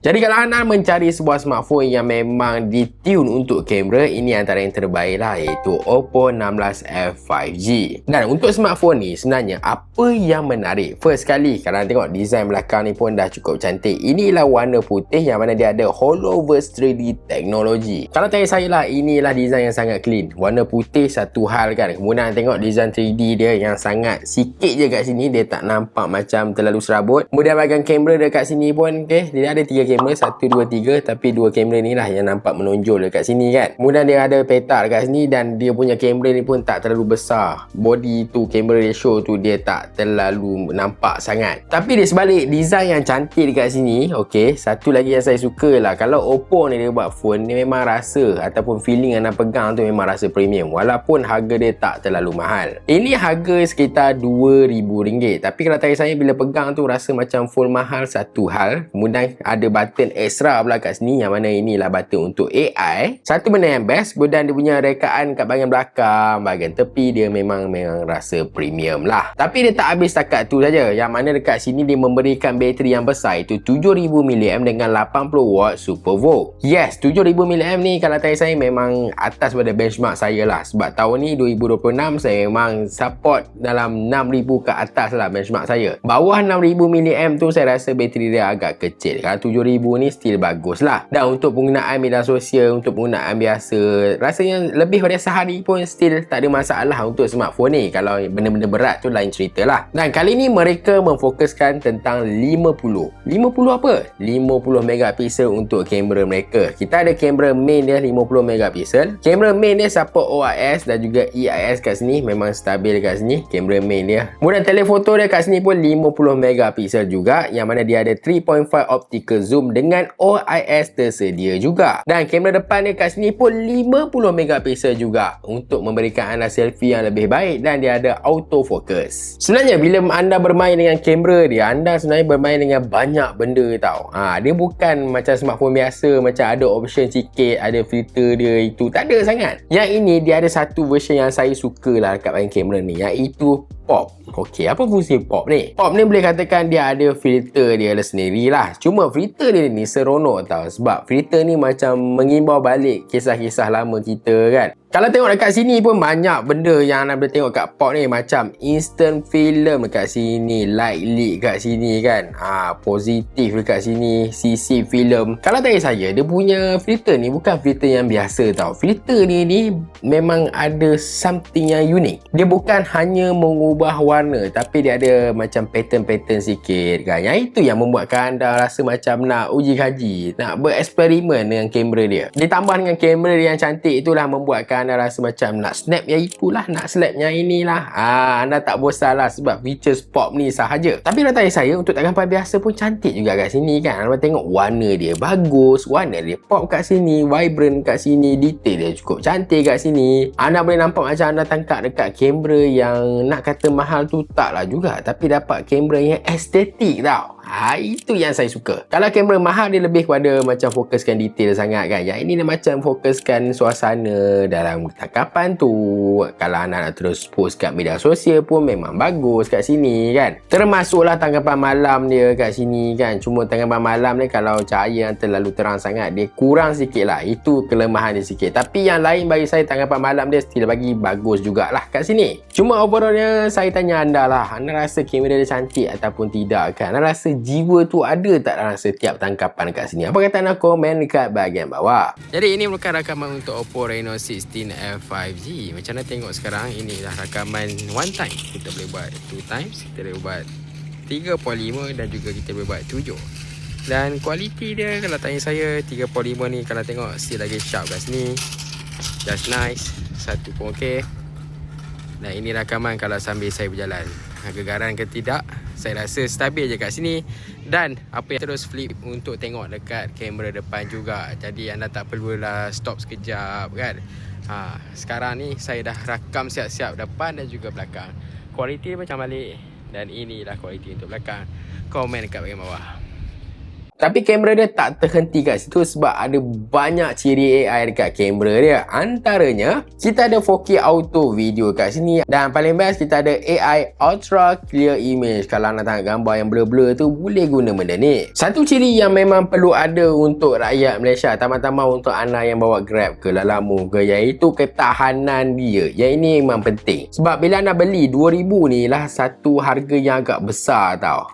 Jadi kalau anda mencari sebuah smartphone yang memang ditune untuk kamera, ini antara yang terbaik lah, iaitu Oppo 16F 5G. Dan untuk smartphone ni sebenarnya apa yang menarik? First kali kalau anda tengok design belakang ni pun dah cukup cantik. Inilah warna putih yang mana dia ada Holoverse 3D teknologi. Kalau tanya saya lah, inilah design yang sangat clean. Warna putih satu hal kan. Kemudian tengok design 3D dia yang sangat sikit je kat sini, dia tak nampak macam terlalu serabut. Kemudian bahagian kamera dekat sini pun dia ada 3 kamera, 1, 2, 3, tapi 2 kamera ni lah yang nampak menonjol dekat sini kan. Kemudian dia ada peta dekat sini dan dia punya kamera ni pun tak terlalu besar. Body tu, kamera ratio tu dia tak terlalu nampak sangat. Tapi di sebalik design yang cantik dekat sini, okey, satu lagi yang saya suka lah, kalau Oppo ni dia buat phone ni memang rasa ataupun feeling anda pegang tu memang rasa premium walaupun harga dia tak terlalu mahal. Ini harga sekitar RM2,000, tapi kalau tanya saya bila pegang tu rasa macam phone mahal satu hal. Kemudian ada button extra pula kat sini yang mana inilah button untuk AI. Satu benda yang best, kemudian dia punya rekaan kat bahagian belakang, bahagian tepi dia memang rasa premium lah. Tapi dia tak habis setakat tu saja, yang mana dekat sini dia memberikan bateri yang besar, itu 7000 mAh dengan 80 watt super volt. Yes, 7000 mAh ni kalau tanya saya memang atas pada benchmark saya lah, sebab tahun ni 2026 saya memang support dalam 6000 ke atas lah benchmark saya. Bawah 6000 mAh tu saya rasa bateri dia agak kecil. Kalau 7000 ni still bagus lah. Dan untuk penggunaan media sosial, untuk penggunaan biasa, rasanya lebih pada sehari pun still tak ada masalah untuk smartphone ni. Kalau benda-benda berat tu lain cerita lah. Dan kali ni mereka memfokuskan tentang 50 apa? 50 megapiksel untuk kamera mereka. Kita ada kamera main dia 50 megapiksel. Kamera main dia support OIS dan juga EIS kat sini, memang stabil kat sini kamera main dia. Kemudian telefoto dia kat sini pun 50 megapiksel juga, yang mana dia ada 3.5 optical zoom dengan OIS tersedia juga. Dan kamera depan dia kat sini pun 50 megapiksel juga untuk memberikan anda selfie yang lebih baik, dan dia ada autofocus. Sebenarnya bila anda bermain dengan kamera dia, anda sebenarnya bermain dengan banyak benda tau. Dia bukan macam smartphone biasa macam ada option sikit, ada filter dia, itu tak ada sangat. Yang ini dia ada satu version yang saya suka lah dekat bahagian kamera ni, iaitu pop. Okey, apa fungsi pop ni? Pop ni boleh katakan dia ada filter dia sendiri lah. Cuma filter dia ni seronok tau, sebab filter ni macam mengimbau balik kisah-kisah lama kita kan. Kalau tengok dekat sini pun banyak benda yang anda boleh tengok kat pop ni, macam instant film dekat sini, light lead kat sini kan, positif dekat sini, CC film. Kalau tanya saya, dia punya filter ni bukan filter yang biasa tau. Filter ni memang ada something yang unik. Dia bukan hanya mengubah warna, tapi dia ada macam pattern-pattern sikit kan. Yang itu yang membuatkan anda rasa macam nak uji kaji, nak bereksperimen dengan kamera dia. Ditambah dengan kamera dia yang cantik, itulah membuatkan anda rasa macam nak snap yang itulah, nak snap yang inilah. Anda tak bosan lah sebab features pop ni sahaja. Tapi kalau tanya saya, untuk tanggapan biasa pun cantik juga kat sini kan. Anda tengok warna dia bagus, warna dia pop kat sini, vibrant kat sini, detail dia cukup cantik kat sini. Anda boleh nampak macam anda tangkap dekat kamera yang nak kata mahal tu taklah juga, tapi dapat kamera yang estetik tau. Itu yang saya suka. Kalau kamera mahal dia lebih kepada macam fokuskan detail sangat kan. Yang ini dia macam fokuskan suasana dalam tangkapan tu. Kalau anda nak terus post kat media sosial pun memang bagus kat sini kan. Termasuklah tangkapan malam dia kat sini kan. Cuma tangkapan malam ni kalau cahaya yang terlalu terang sangat, dia kurang sikit lah. Itu kelemahan dia sikit. Tapi yang lain bagi saya, tangkapan malam dia still bagi bagus jugalah kat sini. Cuma overallnya saya tanya anda lah, anda rasa kamera dia cantik ataupun tidak kan? Anda rasa jiwa tu ada tak dalam setiap tangkapan kat sini? Apa kata anda? Komen dekat bahagian bawah. Jadi ini merupakan rakaman untuk Oppo Reno 16F 5G. Macam anda tengok sekarang, inilah rakaman one time. Kita boleh buat 2 times, kita boleh buat 3.5 dan juga kita boleh buat 7. Dan kualiti dia kalau tanya saya, 3.5 ni kalau tengok still lagi sharp kat sini, just nice. 1 pun okey. Dan ini rakaman kalau sambil saya berjalan. Kegaran ke tidak, saya rasa stabil je kat sini. Dan apa yang terus flip untuk tengok dekat kamera depan juga. Jadi anda tak perlulah stop sekejap kan. Sekarang ni saya dah rakam siap-siap depan dan juga belakang. Kualiti macam balik. Dan inilah kualiti untuk belakang. Komen dekat bahagian bawah. Tapi kamera dia tak terhenti kat situ sebab ada banyak ciri AI dekat kamera dia. Antaranya, kita ada 4K auto video kat sini dan paling best kita ada AI Ultra Clear Image. Kalau anda tengok gambar yang blur-blur tu, boleh guna benda ni. Satu ciri yang memang perlu ada untuk rakyat Malaysia, tambah-tambah untuk anda yang bawa Grab ke Lalamove ke, iaitu ketahanan dia. Yang ini memang penting. Sebab bila anda beli 2000 ni lah satu harga yang agak besar tau.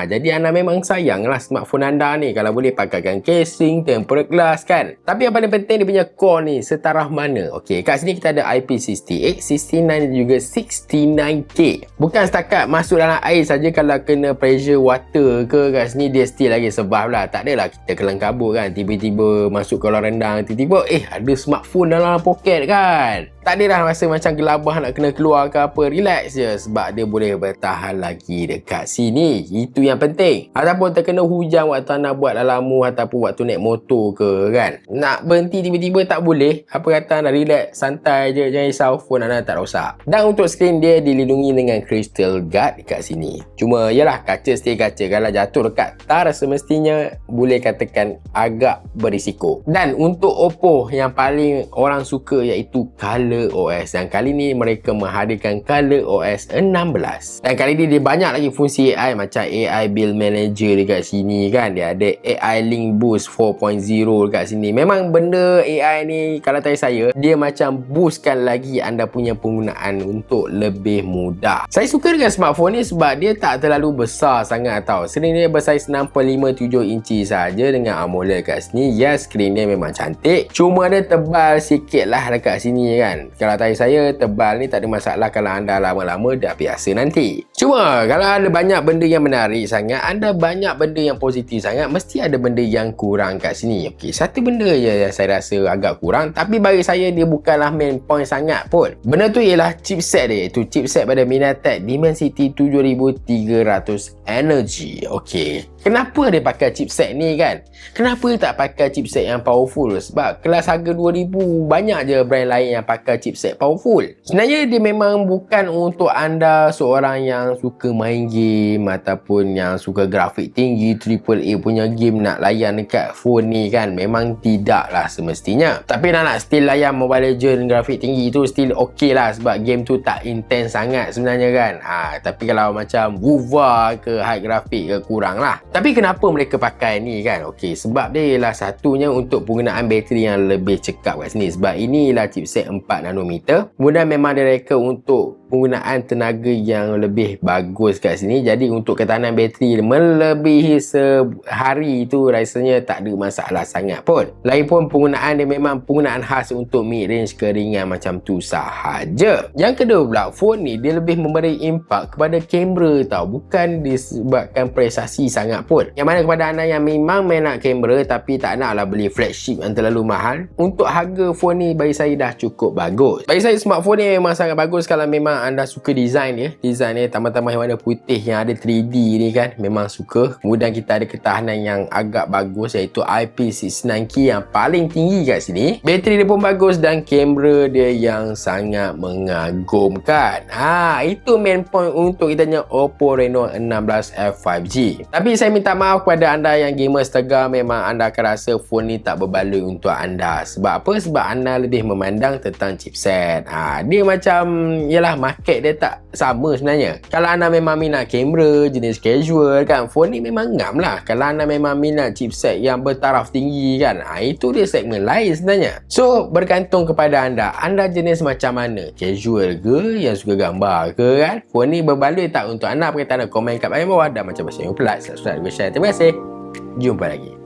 Jadi anda memang sayang lah smartphone anda ni kalau boleh pakaikan casing, tempered glass kan. Tapi yang paling penting dia punya core ni setaraf mana. Okey, kat sini kita ada IP68, 69 dan juga 69K. Bukan setakat masuk dalam air saja, kalau kena pressure water ke kat sini dia still lagi survive lah. Tak adalah kita kelang kabut kan, tiba-tiba masuk kolam rendang, tiba-tiba ada smartphone dalam poket kan. Tak adalah rasa macam gelabah nak kena keluar ke apa. Relax je sebab dia boleh bertahan lagi dekat sini. Itu yang penting. Ataupun terkena hujan waktu anda buat Lalamove ataupun waktu naik motor ke kan. Nak berhenti tiba-tiba tak boleh. Apa kata anda relax, santai je. Jangan risau, phone anda tak rosak. Dan untuk skrin dia dilindungi dengan crystal guard dekat sini. Cuma yalah, kaca still kaca. Kalau jatuh dekat tar semestinya boleh katakan agak berisiko. Dan untuk Oppo yang paling orang suka iaitu color OS, dan kali ni mereka menghadirkan Color OS 16. Dan kali ni dia banyak lagi fungsi AI macam AI Build Manager dekat sini kan. Dia ada AI Link Boost 4.0 dekat sini. Memang benda AI ni kalau tanya saya, dia macam boostkan lagi anda punya penggunaan untuk lebih mudah. Saya suka dengan smartphone ni sebab dia tak terlalu besar sangat tau. Skrin dia bersaiz 6.57 inci saja dengan AMOLED kat sini. Ya, skrin dia memang cantik. Cuma dia tebal sikit lah dekat sini kan. Kalau tanya saya, tebal ni tak ada masalah kalau anda lama-lama dah biasa nanti. Cuma kalau ada banyak benda yang menarik sangat, anda banyak benda yang positif sangat, mesti ada benda yang kurang kat sini. Okey, satu benda je yang saya rasa agak kurang, tapi bagi saya dia bukanlah main point sangat pun. Benda tu ialah chipset dia, iaitu chipset pada MediaTek Dimensity 7300 Energy. Okey, kenapa dia pakai chipset ni kan? Kenapa tak pakai chipset yang powerful? Sebab kelas harga 2000 banyak je brand lain yang pakai chipset powerful. Sebenarnya dia memang bukan untuk anda seorang yang suka main game ataupun yang suka grafik tinggi AAA punya game nak layan dekat phone ni kan. Memang tidak lah semestinya. Tapi nak still layan Mobile Legends grafik tinggi tu still ok lah sebab game tu tak intense sangat sebenarnya kan. Tapi kalau macam WoWa ke high grafik ke kurang lah. Tapi kenapa mereka pakai ni kan? Ok, sebab dia ialah satunya untuk penggunaan bateri yang lebih cekap kat sini. Sebab inilah chipset 4 nanometer. Kemudian memang direka untuk penggunaan tenaga yang lebih bagus kat sini. Jadi untuk ketahanan bateri melebihi sehari tu rasanya tak ada masalah sangat pun. Lagipun penggunaan dia memang penggunaan khas untuk mid range keringan macam tu sahaja. Yang kedua pula, phone ni dia lebih memberi impak kepada kamera tau. Bukan disebabkan prestasi sangat pun. Yang mana kepada anda yang memang main nak kamera tapi tak naklah beli flagship yang terlalu mahal, untuk harga phone ni bagi saya dah cukup bagus. Bagi saya smartphone ni memang sangat bagus kalau memang anda suka design dia. Design dia tambah-tambah yang warna putih yang ada 3D ni kan, memang suka. Kemudian kita ada ketahanan yang agak bagus iaitu IP69K yang paling tinggi kat sini. Bateri dia pun bagus dan kamera dia yang sangat mengagumkan. Itu main point untuk kita punya Oppo Reno 16 F5G. Tapi saya minta maaf kepada anda yang gamer setegar, memang anda akan rasa phone ni tak berbaloi untuk anda. Sebab apa? Sebab anda lebih memandang tentang chipset. Dia macam, yalah, market dia tak sama sebenarnya. Kalau anda memang minat kamera jenis casual kan, phone ni memang ngam lah. Kalau anda memang minat chipset yang bertaraf tinggi kan, itu dia segmen lain sebenarnya. So, bergantung kepada anda. Anda jenis macam mana? Casual ke? Yang suka gambar ke kan? Phone ni berbaloi tak untuk anda? Berkata anda komen kat bahagian bawah. Dan macam biasa, like, subscribe, share. Terima kasih. Jumpa lagi.